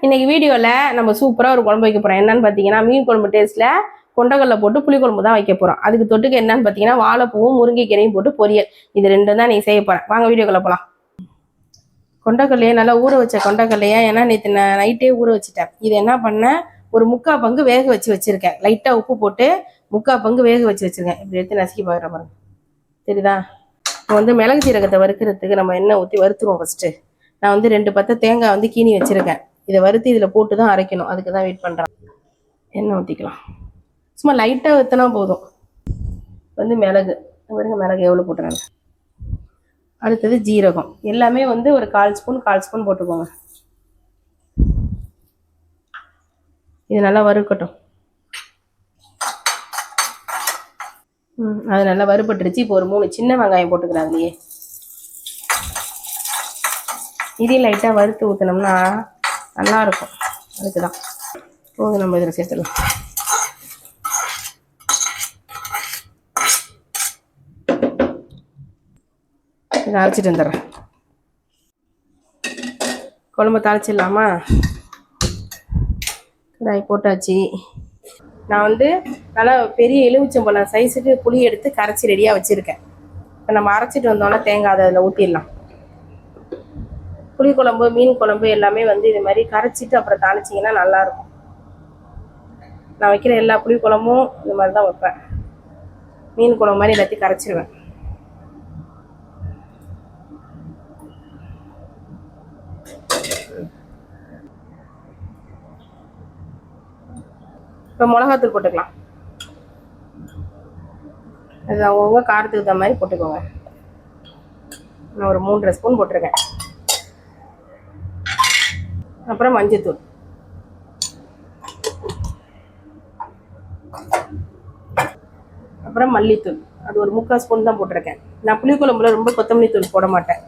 இன்னைக்கு வீடியோவில் நம்ம சூப்பராக ஒரு குழம்பு வைக்க போகிறோம். என்னன்னு பார்த்தீங்கன்னா மீன் குழம்பு டேஸ்ட்டில் கொண்டக்கடலை போட்டு புளிக்குழம்பு தான் வைக்க போகிறோம். அதுக்கு தொட்டுக்கு என்னன்னு பார்த்தீங்கன்னா வாழைப்பூவும் முருங்கைக்கீரையும் போட்டு பொரியல். இது ரெண்டும் தான் நீ செய்ய போகிறேன். வாங்க வீடியோக்குள்ள போகலாம். கொண்டக்கடலையே நல்லா ஊற வச்ச கொண்டக்கடலையா, ஏன்னா நேற்று நான் நைட்டே ஊற வச்சுட்டேன். இது என்ன பண்ணேன், ஒரு 3/4 பங்கு வேக வச்சுருக்கேன். லைட்டாக உப்பு போட்டு 3/4 பங்கு வேக வச்சுருக்கேன். இப்படி எடுத்து நசுக்கி பார்க்குற பாருங்க, சரிதா? இப்போ வந்து மிளகு சீரகத்தை வறுக்கிறதுக்கு நம்ம எண்ணெய் ஊற்றி வறுத்துருவோம். ஃபஸ்ட்டு நான் வந்து 2 பத்தை தேங்காய் கீனி வச்சுருக்கேன். இதை வறுத்து இதில் போட்டு தான் அரைக்கணும். அதுக்கு தான் வெயிட் பண்ணுறேன். எண்ணெய் ஊற்றிக்கலாம். சும்மா லைட்டாக ஊற்றினா போதும். வந்து மிளகு பாருங்க, மிளகு எவ்வளோ போட்டுறாங்க. அடுத்தது ஜீரகம், எல்லாமே வந்து ஒரு 1/4 ஸ்பூன் போட்டுக்கோங்க. இது நல்லா வறுக்கட்டும். அது நல்லா வறுபட்டுருச்சு. இப்போ ஒரு 3 சின்ன வெங்காயம் போட்டுக்கிறேன். அதுலேயே இதையும் லைட்டாக வறுத்து ஊற்றினோம்னா நல்லாயிருக்கும். அதுக்கு தான் போதும். நம்ம இதில் சேர்த்துக்கலாம். இதை அரைச்சிட்டு வந்துடுறேன். குழம்பு தாளிச்சிடலாமா? கடாய் போட்டாச்சு. நான் வந்து நல்லா பெரிய எலுமிச்சம்பழம் சைஸுக்கு புளி எடுத்து கரைச்சி ரெடியாக வச்சுருக்கேன். இப்போ நம்ம அரைச்சிட்டு வந்தோன்னா தேங்காய் அதில் ஊற்றிடலாம். புளிக்குழம்பு மீன் குழம்பு எல்லாமே வந்து இது மாதிரி கரைச்சிட்டு அப்புறம் தாளிச்சிங்கன்னா நல்லாயிருக்கும். நான் வைக்கிற எல்லா புளிக்குழம்பும் இது மாதிரி தான் வைப்பேன். மீன் குழம்பு மாதிரி எல்லாத்தையும் கரைச்சிடுவேன். இப்போ மிளகாத்தூள் போட்டுக்கலாம். அது அவங்கவுங்க காரத்துக்கு தகுந்த மாதிரி போட்டுக்கோங்க. நான் ஒரு 3.5 ஸ்பூன் போட்டிருக்கேன். அப்புறம் மஞ்சத்தூள், அப்புறம் மல்லித்தூள். அது ஒரு 3/4 ஸ்பூன் தான் போட்டிருக்கேன். நான் புளிக்குழம்புல ரொம்ப கொத்தமல்லி தூள் போட மாட்டேன்.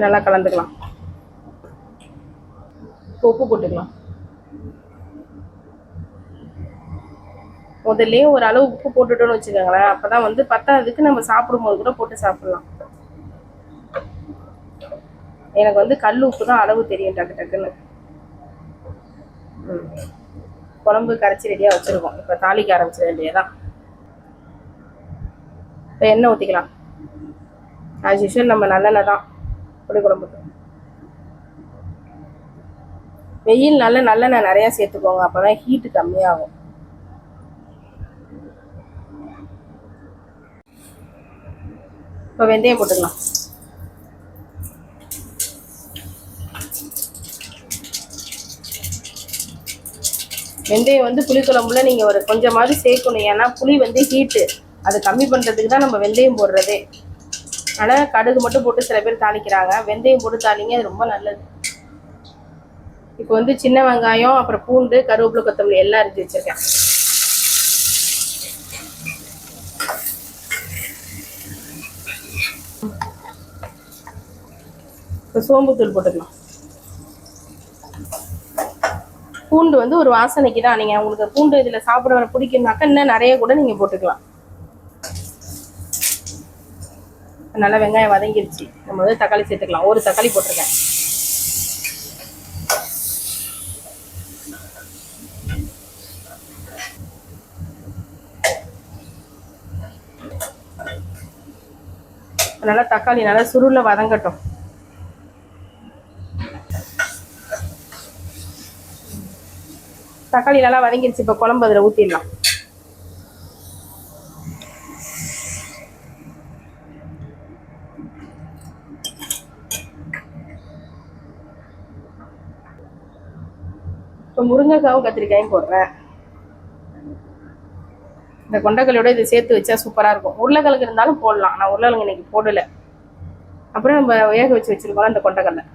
நல்லா கலந்துக்கலாம். உப்பு போட்டுக்கலாம். முதல்ல ஒரு அளவு உப்பு போட்டுட்டோன்னு வச்சுக்கோங்களேன். அப்பதான் வந்து பத்தாததுக்கு நம்ம சாப்பிடும்போது கூட போட்டு சாப்பிடலாம். எனக்கு வந்து கல் உப்பு தான் அளவு தெரியும் டக்கு டக்குன்னு. குழம்பு கரைச்சி ரெடியாக வச்சுருக்கோம். இப்போ தாளிக்க ஆரம்பிச்சிட வேண்டியதான். இப்போ எண்ணெய் ஊற்றிக்கலாம். ஆஸ் யூஷுவல் நம்ம நல்லெண்ணெய் தான் புளிக்குழம்புக்கு. வெயில் நல்லெண்ணெய் நிறையா சேர்த்துக்கோங்க. அப்போ தான் ஹீட்டு கம்மியாகும். இப்போ வெந்தயம் போட்டுக்கலாம். வெந்தயம் வந்து புளிக்குழம்புல நீங்கள் ஒரு கொஞ்சமாவது சேர்க்கணும். ஏன்னா புளி வந்து ஹீட்டு, அதை கம்மி பண்ணுறதுக்கு தான் நம்ம வெந்தயம் போடுறதே. ஆனால் கடுகு மட்டும் போட்டு சில பேர் தாளிக்கிறாங்க. வெந்தயம் போட்டு தாளிங்க, அது ரொம்ப நல்லது. இப்போ வந்து சின்ன வெங்காயம், அப்புறம் பூண்டு, கருவேப்பிலை, கொத்தமல்லி எல்லாம் அரைச்சி வச்சுருக்கேன். இப்போ சோம்புத்தூள் போட்டுக்கலாம். பூண்டு வந்து ஒரு வாசனைக்கு தான். நீங்கள் உங்களுக்கு பூண்டு இதில் சாப்பிட வர பிடிக்கும்னாக்கா இன்னும் நிறைய கூட நீங்கள் போட்டுக்கலாம். நல்லா வெங்காயம் வதங்கிருச்சு. நம்ம வந்து தக்காளி சேர்த்துக்கலாம். ஒரு தக்காளி போட்டிருக்கேன். நல்லா தக்காளி நல்லா சுருள வதங்கட்டும். தக்காளி நல்லா வதங்கிருச்சு. இப்போ குழம்பு அதில் ஊற்றிடலாம். இப்போ முருங்கைக்காவும் கத்திரிக்காயும் போடுறேன். இந்த கொண்டக்கடலையோட இதை சேர்த்து வச்சா சூப்பராக இருக்கும். உருளைக்கிழங்கு இருந்தாலும் போடலாம். நான் உருளைக்கிழங்கு இன்னைக்கு போடலை. அப்புறம் நம்ம வேக வச்சுருக்கோம் இந்த கொண்டக்கடலை.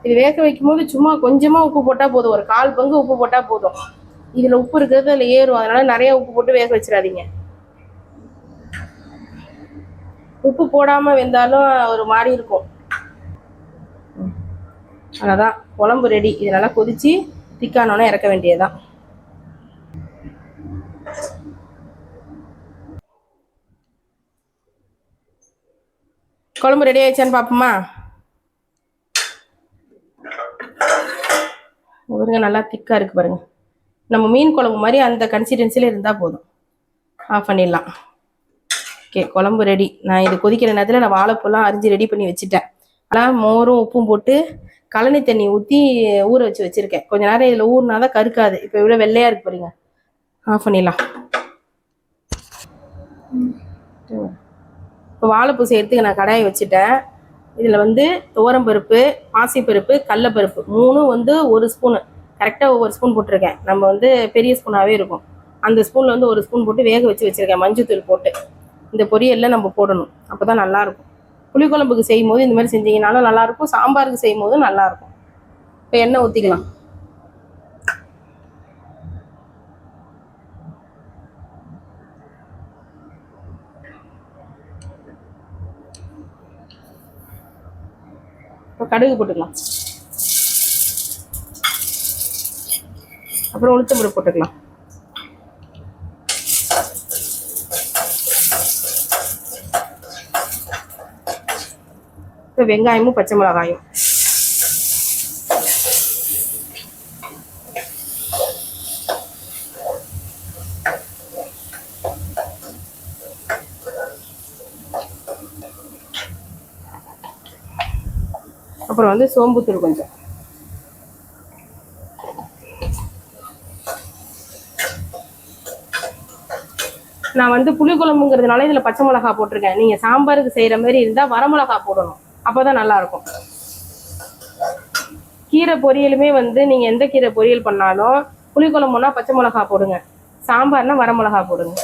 இது வேக வைக்கும் போது சும்மா கொஞ்சமாக உப்பு போட்டால் போதும். ஒரு 1/4 பங்கு உப்பு போட்டால் போதும். இதில் உப்பு இருக்கிறது அதில் ஏறும். அதனால நிறைய உப்பு போட்டு வேக வச்சிடாதீங்க. உப்பு போடாமல் வெந்தாலும் ஒரு மாதிரி இருக்கும். அதான் குழம்பு ரெடி. இது நல்லா கொதிச்சு திக்கானோன்னா இறக்க வேண்டியதுதான். குழம்பு ரெடி ஆயிடுச்சான்னு பார்ப்போமா? பாருங்க நல்லா திக்காக இருக்குது பாருங்க. நம்ம மீன் குழம்பு மாதிரி அந்த கன்சிஸ்டன்சியில் இருந்தால் போதும். ஆஃப் பண்ணிடலாம். ஓகே, குழம்பு ரெடி. நான் இது கொதிக்கிற நேரத்தில் நான் வாழைப்பூலாம் அரிஞ்சு ரெடி பண்ணி வச்சுட்டேன். ஆனால் மோரும் உப்பும் போட்டு கழனி தண்ணி ஊற்றி ஊற வச்சு வச்சுருக்கேன். கொஞ்சம் நேரம் இதில் ஊறினா தான் கருக்காது. இப்போ இவ்வளோ வெள்ளையாக இருக்கு பாருங்க. ஆஃப் பண்ணிடலாம். இப்போ வாழைப்பூ செய்கிறதுக்கு நான் கடாயை வச்சுட்டேன். இதில் வந்து துவரம்பருப்பு, பாசிப்பருப்பு, கடலப்பருப்பு 3 வந்து 1 ஸ்பூனு கரெக்டாக ஒவ்வொரு ஸ்பூன் போட்டிருக்கேன். நம்ம வந்து பெரிய ஸ்பூனாகவே இருக்கும். அந்த ஸ்பூனில் வந்து 1 ஸ்பூன் போட்டு வேக வச்சு வச்சுருக்கேன். மஞ்சத்தூள் போட்டு இந்த பொரியலில் நம்ம போடணும். அப்போ தான் நல்லாயிருக்கும். புளிக்குழம்புக்கு செய்யும் போது இந்த மாதிரி செஞ்சீங்கனாலும் நல்லாயிருக்கும். சாம்பாருக்கு செய்யும் போதும் நல்லாயிருக்கும். இப்போ எண்ணெய் ஊற்றிக்கலாம். இப்போ கடுகு போட்டுக்கலாம். அப்புறம் உளுத்தம்பருப்பு போட்டுக்கலாம். இப்போ வெங்காயமும் பச்சை மிளகாயும். அப்புறம் வந்து சோம்புத்தூள் கொஞ்சம். நான் வந்து புளிக்குழம்புங்கிறதுனால இதில் பச்சை மிளகா போட்டிருக்கேன். நீங்கள் சாம்பாருக்கு செய்கிற மாதிரி இருந்தால் வரமிளகா போடணும். அப்போ தான் நல்லாயிருக்கும். கீரை பொரியலுமே வந்து நீங்கள் எந்த கீரை பொரியல் பண்ணாலும் புளிக்குழம்புனா பச்சை மிளகா போடுங்க, சாம்பார்னா வரமிளகா போடுங்க.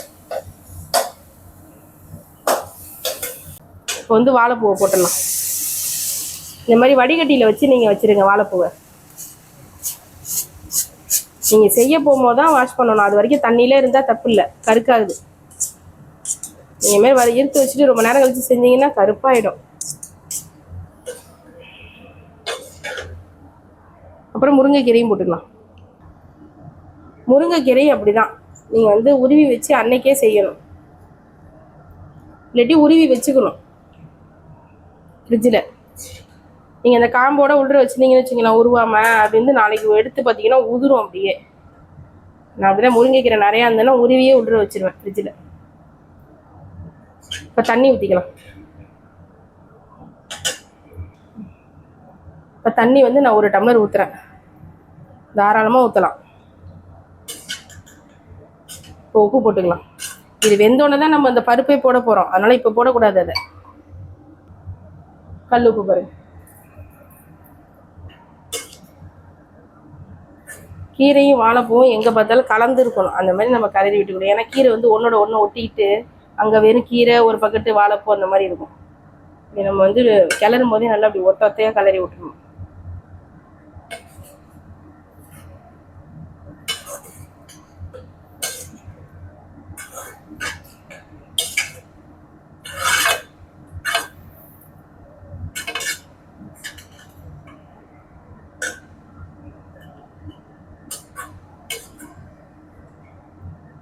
இப்போ வந்து வாழைப்பூவை போட்டுடலாம். இந்த மாதிரி வடிகட்டியில் வச்சு நீங்கள் வச்சுருங்க வாழைப்பூவை. நீங்கள் செய்ய போகும்போது தான் வாஷ் பண்ணணும். அது வரைக்கும் தண்ணியிலே இருந்தால் தப்பு இல்லை, கருக்காகுது. நீங்கள் மாரி இருத்து வச்சுட்டு ரொம்ப நேரம் கழிச்சு செஞ்சீங்கன்னா கருப்பாயிடும். அப்புறம் முருங்கைக்கீரையும் போட்டுக்கலாம். முருங்கைக்கீரையும் அப்படிதான் நீங்கள் வந்து உருவி வச்சு அன்னைக்கே செய்யணும். இல்லாட்டி உருவி வச்சுக்கணும் ஃப்ரிட்ஜில். நீங்கள் அந்த காம்போட உள்ள வச்சுருந்தீங்கன்னு வச்சுக்கலாம், உருவாமல் அப்படின்னு நாளைக்கு எடுத்து பார்த்தீங்கன்னா உதிரும் அப்படியே. நான் அப்படிதான் முருங்கைக்கீரை நிறையா இருந்தேன்னா உருவியே உள்ள வச்சிருவேன் ஃப்ரிட்ஜில். இப்போ தண்ணி ஊற்றிக்கலாம். இப்போ தண்ணி வந்து நான் 1 டம்ளர் ஊற்றுறேன். தாராளமாக ஊற்றலாம். இப்போ உப்பு போட்டுக்கலாம். இது வெந்தோடனே தான் நம்ம அந்த பருப்பே போட போகிறோம், அதனால் இப்போ போடக்கூடாது. அதை கல் உப்பு பாருங்க. கீரையும் வாழைப்பூவும் எங்கே பார்த்தாலும் கலந்து இருக்கணும். அந்த மாதிரி நம்ம கலரி விட்டுக்கணும். ஏன்னா கீரை வந்து ஒன்றோட ஒன்று ஒட்டிக்கிட்டு அங்கே வெறும் கீரை ஒரு பக்கெட்டு வாழைப்பூ அந்த மாதிரி இருக்கும். இது நம்ம வந்து கிளறும் போதே நல்லா அப்படி ஒத்தையாக கலரி விட்டுருணும்.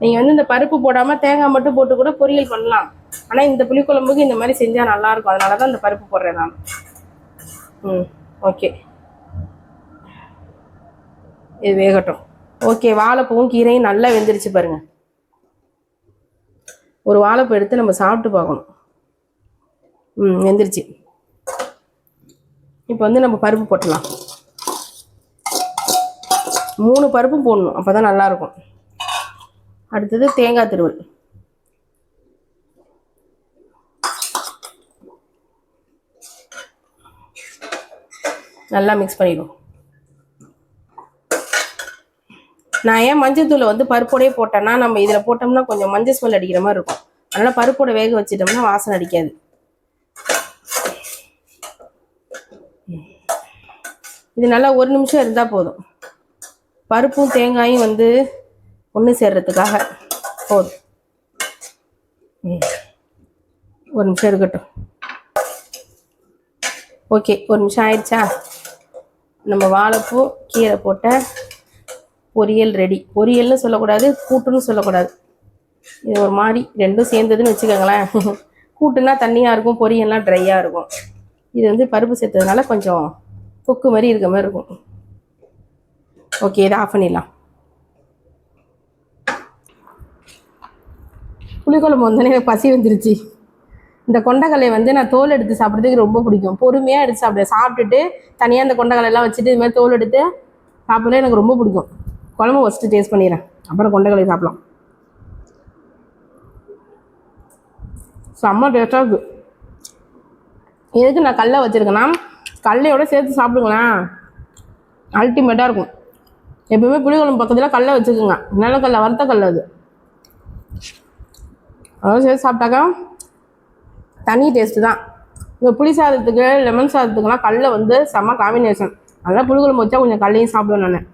நீங்கள் வந்து இந்த பருப்பு போடாமல் தேங்காய் மட்டும் போட்டு கூட பொரியல் பண்ணலாம். ஆனால் இந்த புளிக்குழம்புக்கு இந்த மாதிரி செஞ்சால் நல்லாயிருக்கும். அதனால தான் இந்த பருப்பு போடுறேன் நான். ஓகே, இது வேகட்டும். ஓகே, வாழைப்பூவும் கீரையும் நல்லா வெந்துருச்சு பாருங்கள். ஒரு வாழைப்பூ எடுத்து நம்ம சாப்பிட்டு பார்க்கணும். வெந்துருச்சு. இப்போ வந்து நம்ம பருப்பு போட்டலாம். 3 பருப்பும் போடணும், அப்போ தான் நல்லாயிருக்கும். அடுத்தது தேங்காய் துருவல். நல்லா மிக்ஸ் பண்ணிடுவோம். நான் ஏன் மஞ்சத்தூளை வந்து பருப்போடையே போட்டேன்னா, நம்ம இதில் போட்டோம்னா கொஞ்சம் மஞ்சள் ஸ்மெல் அடிக்கிற மாதிரி இருக்கும். அதனால் பருப்போட வேக வச்சிட்டோம்னா வாசனை அடிக்காது. இது நல்லா 1 நிமிஷம் இருந்தால் போதும். பருப்பும் தேங்காயும் வந்து ஒன்று சேர்றதுக்காக போதும். 1 நிமிஷம் இருக்கட்டும். ஓகே, 1 நிமிஷம் ஆயிடுச்சா? நம்ம வாழைப்பூ கீரை போட்ட பொரியல் ரெடி. பொரியல்னு சொல்லக்கூடாது, கூட்டுன்னு சொல்லக்கூடாது. இது ஒரு மாதிரி ரெண்டும் சேர்ந்ததுன்னு வச்சுக்கோங்களேன். கூட்டுனா தண்ணியாக இருக்கும், பொரியல்லாம் ட்ரையாக இருக்கும். இது வந்து பருப்பு சேர்த்ததுனால கொஞ்சம் தொக்கு மாதிரி இருக்க மாதிரி இருக்கும். ஓகே, இதை ஆஃப் பண்ணிடலாம். புளிக்குழம்பு வந்தோடனே எனக்கு பசி வந்துருச்சு. இந்த கொண்டக்கல்லையை வந்து நான் தோல் எடுத்து சாப்பிட்றதுக்கு ரொம்ப பிடிக்கும். பொறுமையாக எடுத்து சாப்பிடுவேன். சாப்பிட்டுட்டு தனியாக இந்த கொண்டக்கல்லையெல்லாம் வச்சுட்டு இது மாதிரி தோல் எடுத்து சாப்பிட எனக்கு ரொம்ப பிடிக்கும். குழம்பு ஃபஸ்ட்டு டேஸ்ட் பண்ணிடுறேன், அப்புறம் கொண்டக்கல்லை சாப்பிடலாம். செம்ம டேஸ்ட்டாக இருக்குது. எதுக்கு நான் கடலை வச்சுருக்கேன்னா, கடலையோட சேர்த்து சாப்பிடுங்களேன், அல்டிமேட்டாக இருக்கும். எப்பவுமே புளிக்குழம்பு பக்கத்தில் கடலை வச்சுக்கோங்க. நிலக்கடலை, வறுத்த கடலை அது. அதோட சேர்த்து சாப்பிட்டாக்கா தனி டேஸ்ட்டு தான். இந்த புளி சாதத்துக்கு, லெமன் சாதத்துக்குலாம் கடலை வந்து செம்ம காம்பினேஷன். அதெல்லாம் புளிக்குழம்பு வச்சா கொஞ்சம் கடலையும் சாப்பிடுவேன் நான்.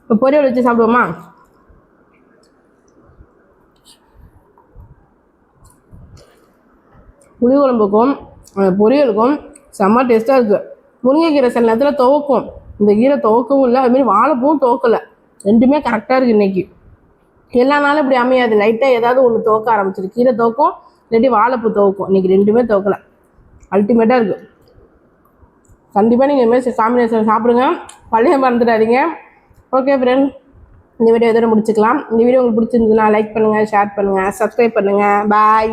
இப்போ பொரியல் வச்சு சாப்பிடுவோமா? புளிக்குழம்புக்கும் பொரியலுக்கும் செம்ம டேஸ்ட்டாக இருக்குது. முருங்கைக்கீரை சில நேரத்தில் துவக்கும், இந்த கீரை துவக்கவும் இல்லை, அதுமாரி வாழைப்பூவும் துவக்கலை. ரெண்டுமே கரெக்டாக இருக்குது இன்றைக்கி. எல்லா நாளும் இப்படி அமையாது, லைட்டாக ஏதாவது ஒன்று துவக்க ஆரம்பிச்சிது. கீரை துவக்கும், இல்லாட்டி வாழைப்பூ துவக்கும். இன்றைக்கி ரெண்டுமே துவக்கலை. அல்டிமேட்டாக இருக்குது. கண்டிப்பாக நீங்கள் இதுமாதிரி காம்பினேஷன் சாப்பிடுங்க, பழைய மறந்துடாதீங்க. ஓகே ஃப்ரெண்ட், இந்த வீடியோ இதோட முடிச்சுக்கலாம். இந்த வீடியோ உங்களுக்கு பிடிச்சிருந்ததுன்னா லைக் பண்ணுங்கள், ஷேர் பண்ணுங்கள், சப்ஸ்கிரைப் பண்ணுங்கள். பாய்.